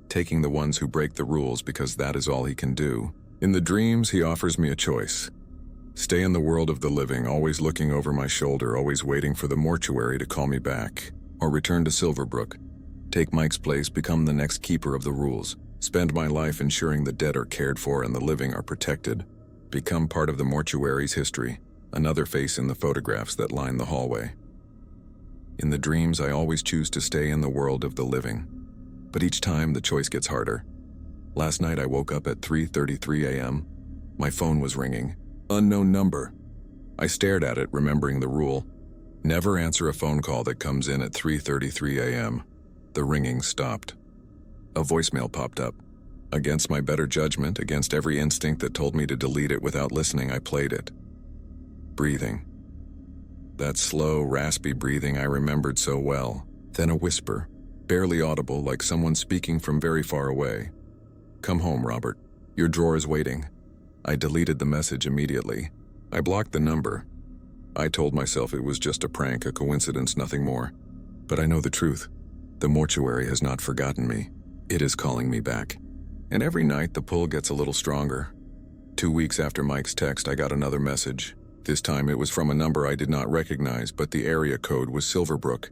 taking the ones who break the rules because that is all he can do. In the dreams, he offers me a choice. Stay in the world of the living, always looking over my shoulder, always waiting for the mortuary to call me back, or return to Silverbrook, take Mike's place, become the next keeper of the rules, spend my life ensuring the dead are cared for and the living are protected, become part of the mortuary's history, another face in the photographs that line the hallway. In the dreams, I always choose to stay in the world of the living, but each time the choice gets harder. Last night I woke up at 3:33 a.m. My phone was ringing. Unknown number. I stared at it, remembering the rule. Never answer a phone call that comes in at 3:33 a.m. The ringing stopped. A voicemail popped up. Against my better judgment, against every instinct that told me to delete it without listening, I played it. Breathing. That slow, raspy breathing I remembered so well. Then a whisper, barely audible, like someone speaking from very far away. "Come home, Robert. Your drawer is waiting." I deleted the message immediately. I blocked the number. I told myself it was just a prank, a coincidence, nothing more. But I know the truth. The mortuary has not forgotten me. It is calling me back. And every night the pull gets a little stronger. 2 weeks after Mike's text, I got another message. This time it was from a number I did not recognize, but the area code was Silverbrook.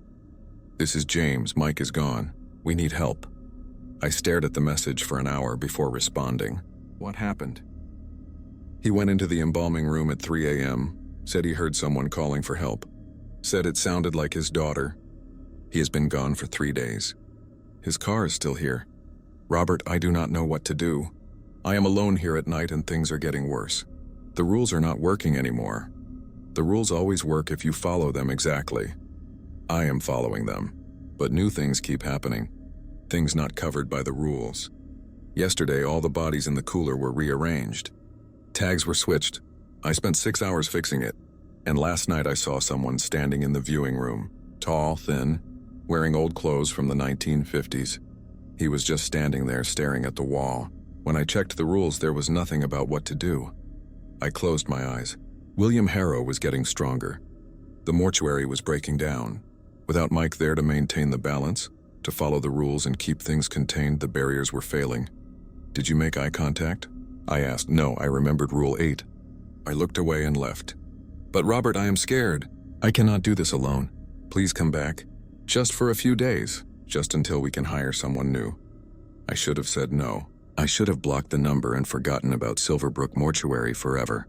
"This is James. Mike is gone. We need help." I stared at the message for an hour before responding. What happened? He went into the embalming room at 3 a.m., said he heard someone calling for help, said it sounded like his daughter. He has been gone for 3 days. His car is still here. "Robert, I do not know what to do. I am alone here at night and things are getting worse. The rules are not working anymore. The rules always work if you follow them exactly. I am following them, but new things keep happening. Things not covered by the rules. Yesterday, all the bodies in the cooler were rearranged. Tags were switched. I spent 6 hours fixing it. And last night I saw someone standing in the viewing room, tall, thin, wearing old clothes from the 1950s. He was just standing there staring at the wall. When I checked the rules, there was nothing about what to do. I closed my eyes. William Harrow was getting stronger. The mortuary was breaking down. Without Mike there to maintain the balance, to follow the rules and keep things contained, the barriers were failing. "Did you make eye contact?" I asked. "No, I remembered Rule 8. I looked away and left. "But Robert, I am scared. I cannot do this alone. Please come back. Just for a few days, just until we can hire someone new." I should have said no. I should have blocked the number and forgotten about Silverbrook Mortuary forever.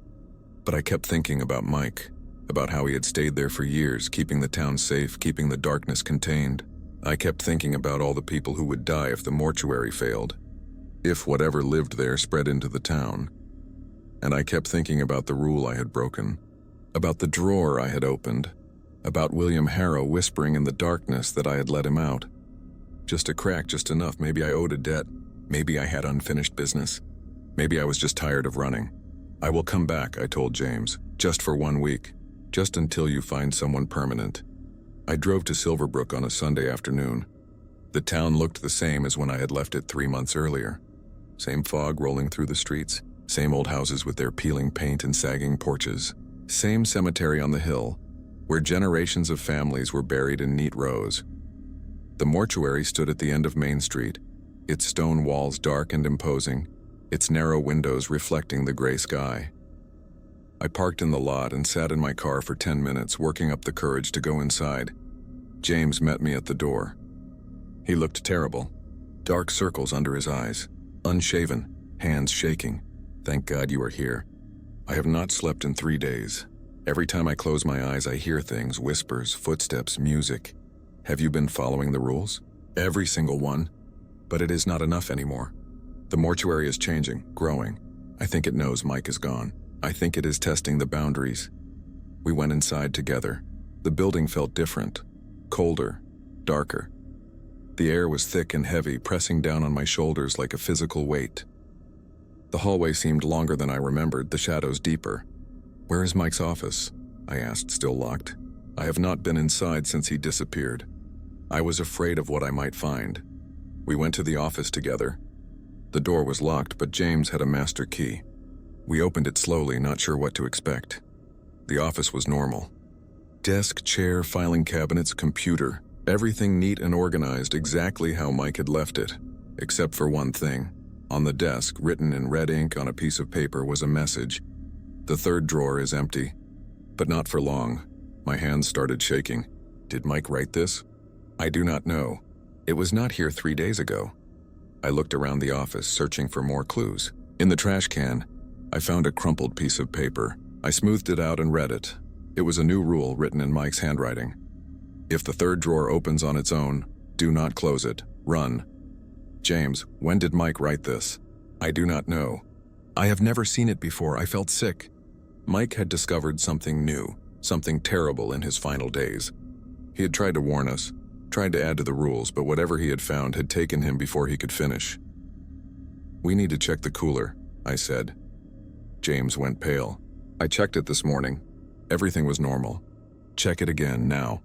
But I kept thinking about Mike, about how he had stayed there for years, keeping the town safe, keeping the darkness contained. I kept thinking about all the people who would die if the mortuary failed, if whatever lived there spread into the town. And I kept thinking about the rule I had broken, about the drawer I had opened, about William Harrow whispering in the darkness that I had let him out. Just a crack, just enough. Maybe I owed a debt. Maybe I had unfinished business. Maybe I was just tired of running. "I will come back," I told James, "just for 1 week, just until you find someone permanent." I drove to Silverbrook on a Sunday afternoon. The town looked the same as when I had left it 3 months earlier. Same fog rolling through the streets, same old houses with their peeling paint and sagging porches, same cemetery on the hill, where generations of families were buried in neat rows. The mortuary stood at the end of Main Street, its stone walls dark and imposing, its narrow windows reflecting the gray sky. I parked in the lot and sat in my car for 10 minutes, working up the courage to go inside. James met me at the door. He looked terrible. Dark circles under his eyes, unshaven, hands shaking. Thank God you are here. I have not slept in 3 days. Every time I close my eyes, I hear things, whispers, footsteps, music. Have you been following the rules? Every single one. But it is not enough anymore. The mortuary is changing, growing. I think it knows Mike is gone. I think it is testing the boundaries. We went inside together. The building felt different, colder, darker. The air was thick and heavy, pressing down on my shoulders like a physical weight. The hallway seemed longer than I remembered, the shadows deeper. Where is Mike's office? I asked, still locked. I have not been inside since he disappeared. I was afraid of what I might find. We went to the office together. The door was locked, but James had a master key. We opened it slowly, not sure what to expect. The office was normal. Desk, chair, filing cabinets, computer. Everything neat and organized exactly how Mike had left it. Except for one thing. On the desk, written in red ink on a piece of paper, was a message. The third drawer is empty. But not for long. My hands started shaking. Did Mike write this? I do not know. It was not here 3 days ago. I looked around the office, searching for more clues. In the trash can, I found a crumpled piece of paper. I smoothed it out and read it. It was a new rule written in Mike's handwriting. If the third drawer opens on its own, do not close it. Run. James, when did Mike write this? I do not know. I have never seen it before. I felt sick. Mike had discovered something new, something terrible in his final days. He had tried to warn us, tried to add to the rules, but whatever he had found had taken him before he could finish. We need to check the cooler, I said. James went pale. I checked it this morning. Everything was normal. Check it again, now.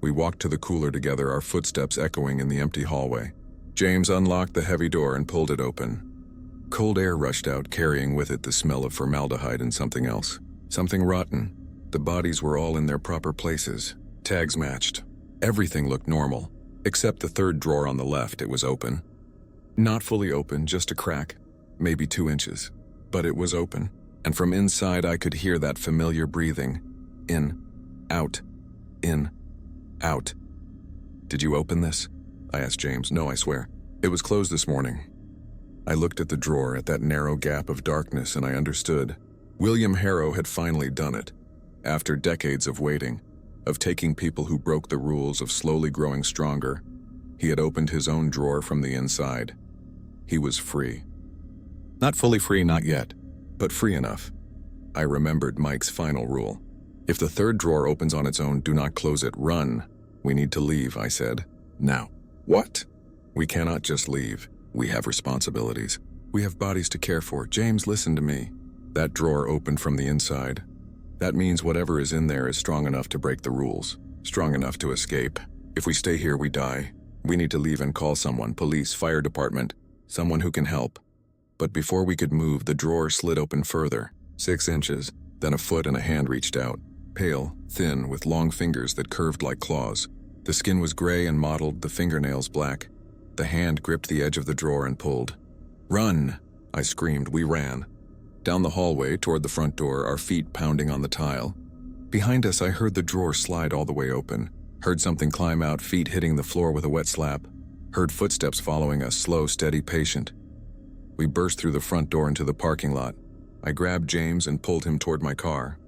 We walked to the cooler together, our footsteps echoing in the empty hallway. James unlocked the heavy door and pulled it open. Cold air rushed out, carrying with it the smell of formaldehyde and something else. Something rotten. The bodies were all in their proper places. Tags matched. Everything looked normal, except the third drawer on the left. It was open. Not fully open, just a crack, maybe 2 inches. But it was open, and from inside I could hear that familiar breathing. In, out, in, out. Did you open this? I asked James. No, I swear. It was closed this morning. I looked at the drawer, at that narrow gap of darkness, and I understood. William Harrow had finally done it. After decades of waiting, of taking people who broke the rules, of slowly growing stronger, he had opened his own drawer from the inside. He was free. Not fully free, not yet, but free enough. I remembered Mike's final rule. If the third drawer opens on its own, do not close it. Run. We need to leave, I said. Now. What? We cannot just leave. We have responsibilities. We have bodies to care for. James, listen to me. That drawer opened from the inside. That means whatever is in there is strong enough to break the rules, strong enough to escape. If we stay here, we die. We need to leave and call someone, police, fire department, someone who can help. But before we could move, the drawer slid open further, 6 inches, then a foot and a hand reached out, pale, thin, with long fingers that curved like claws. The skin was gray and mottled, the fingernails black. The hand gripped the edge of the drawer and pulled. Run! I screamed. We ran. Down the hallway toward the front door, our feet pounding on the tile. Behind us, I heard the drawer slide all the way open. Heard something climb out, feet hitting the floor with a wet slap. Heard footsteps following us, slow, steady, patient. We burst through the front door into the parking lot. I grabbed James and pulled him toward my car.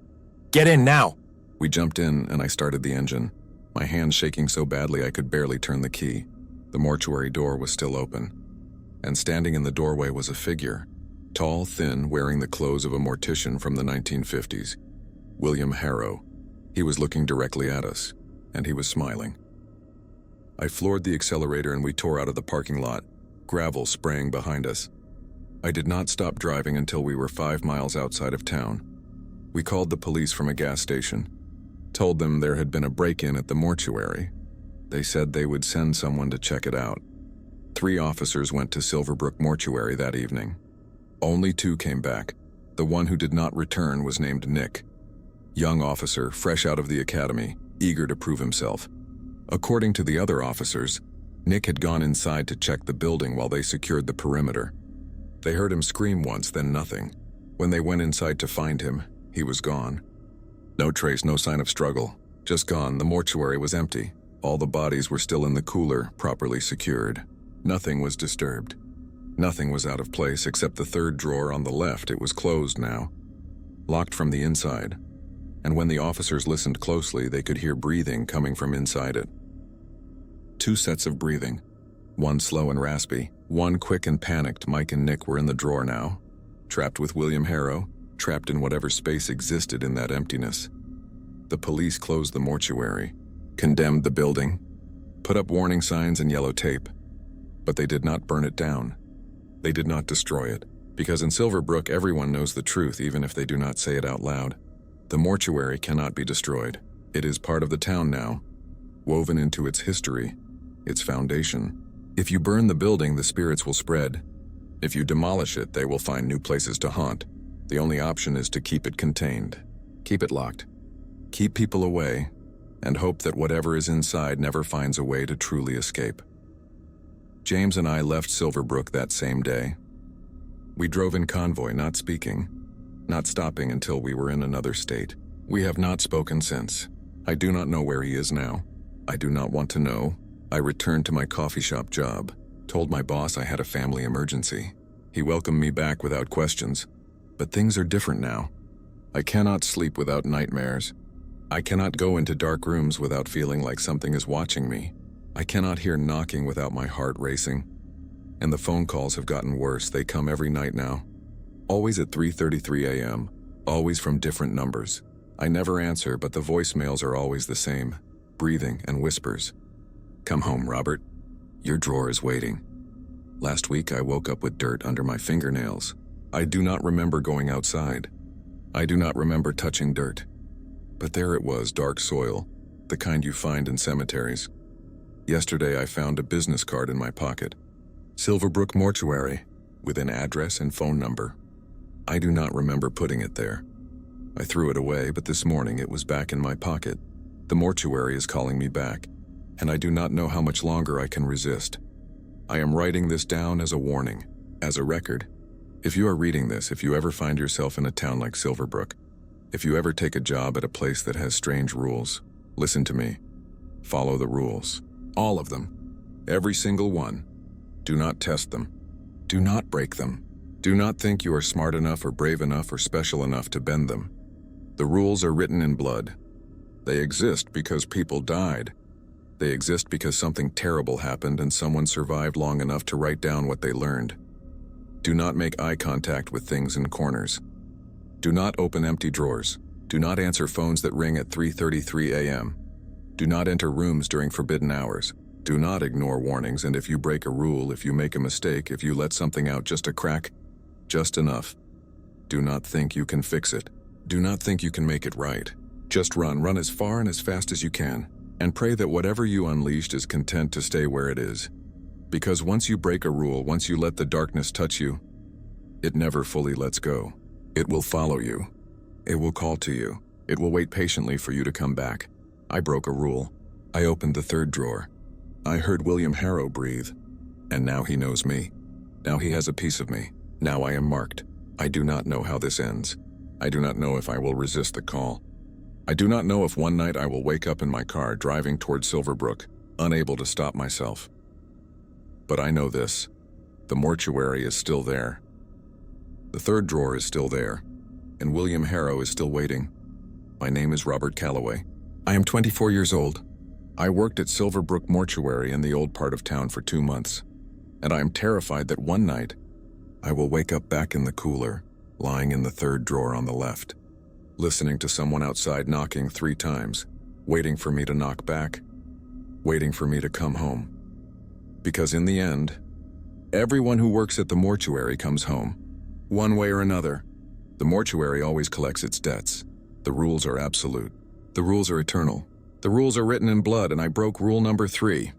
Get in now! We jumped in and I started the engine. My hands shaking so badly I could barely turn the key. The mortuary door was still open. And standing in the doorway was a figure. Tall, thin, wearing the clothes of a mortician from the 1950s. William Harrow. He was looking directly at us, and he was smiling. I floored the accelerator and we tore out of the parking lot, gravel spraying behind us. I did not stop driving until we were 5 miles outside of town. We called the police from a gas station, told them there had been a break-in at the mortuary. They said they would send someone to check it out. 3 officers went to Silverbrook Mortuary that evening. Only 2 came back. The one who did not return was named Nick. Young officer, fresh out of the academy, eager to prove himself. According to the other officers, Nick had gone inside to check the building while they secured the perimeter. They heard him scream once, then nothing. When they went inside to find him, he was gone. No trace, no sign of struggle. Just gone. The mortuary was empty. All the bodies were still in the cooler, properly secured. Nothing was disturbed. Nothing was out of place except the third drawer on the left. It was closed now, locked from the inside, and when the officers listened closely, they could hear breathing coming from inside it. 2 sets of breathing, one slow and raspy, one quick and panicked. Mike and Nick were in the drawer now, trapped with William Harrow, trapped in whatever space existed in that emptiness. The police closed the mortuary, condemned the building, put up warning signs and yellow tape, but they did not burn it down. They did not destroy it, because in Silverbrook everyone knows the truth even if they do not say it out loud. The mortuary cannot be destroyed. It is part of the town now, woven into its history, its foundation. If you burn the building, the spirits will spread. If you demolish it, they will find new places to haunt. The only option is to keep it contained. Keep it locked. Keep people away, and hope that whatever is inside never finds a way to truly escape. James and I left Silverbrook that same day. We drove in convoy, not speaking, not stopping until we were in another state. We have not spoken since. I do not know where he is now. I do not want to know. I returned to my coffee shop job, told my boss I had a family emergency. He welcomed me back without questions. But things are different now. I cannot sleep without nightmares. I cannot go into dark rooms without feeling like something is watching me. I cannot hear knocking without my heart racing. And the phone calls have gotten worse. They come every night now. Always at 3:33 a.m., always from different numbers. I never answer, but the voicemails are always the same, breathing and whispers. Come home, Robert. Your drawer is waiting. Last week I woke up with dirt under my fingernails. I do not remember going outside. I do not remember touching dirt. But there it was, dark soil, the kind you find in cemeteries. Yesterday I found a business card in my pocket. Silverbrook Mortuary, with an address and phone number. I do not remember putting it there. I threw it away, but this morning it was back in my pocket. The mortuary is calling me back, and I do not know how much longer I can resist. I am writing this down as a warning, as a record. If you are reading this, if you ever find yourself in a town like Silverbrook, if you ever take a job at a place that has strange rules, listen to me. Follow the rules. All of them. Every single one. Do not test them. Do not break them. Do not think you are smart enough or brave enough or special enough to bend them. The rules are written in blood. They exist because people died. They exist because something terrible happened and someone survived long enough to write down what they learned. Do not make eye contact with things in corners. Do not open empty drawers. Do not answer phones that ring at 3:33 a.m. Do not enter rooms during forbidden hours. Do not ignore warnings, and if you break a rule, if you make a mistake, if you let something out just a crack, just enough, do not think you can fix it. Do not think you can make it right. Just run as far and as fast as you can, and pray that whatever you unleashed is content to stay where it is. Because once you break a rule, once you let the darkness touch you, it never fully lets go. It will follow you. It will call to you. It will wait patiently for you to come back. I broke a rule. I opened the third drawer. I heard William Harrow breathe. And now he knows me. Now he has a piece of me. Now I am marked. I do not know how this ends. I do not know if I will resist the call. I do not know if one night I will wake up in my car driving towards Silverbrook, unable to stop myself. But I know this. The mortuary is still there. The third drawer is still there. And William Harrow is still waiting. My name is Robert Calloway. I am 24 years old. I worked at Silverbrook Mortuary in the old part of town for 2 months, and I am terrified that one night I will wake up back in the cooler, lying in the third drawer on the left, listening to someone outside knocking 3 times, waiting for me to knock back, waiting for me to come home. Because in the end, everyone who works at the mortuary comes home, one way or another. The mortuary always collects its debts. The rules are absolute. The rules are eternal. The rules are written in blood, and I broke rule number 3.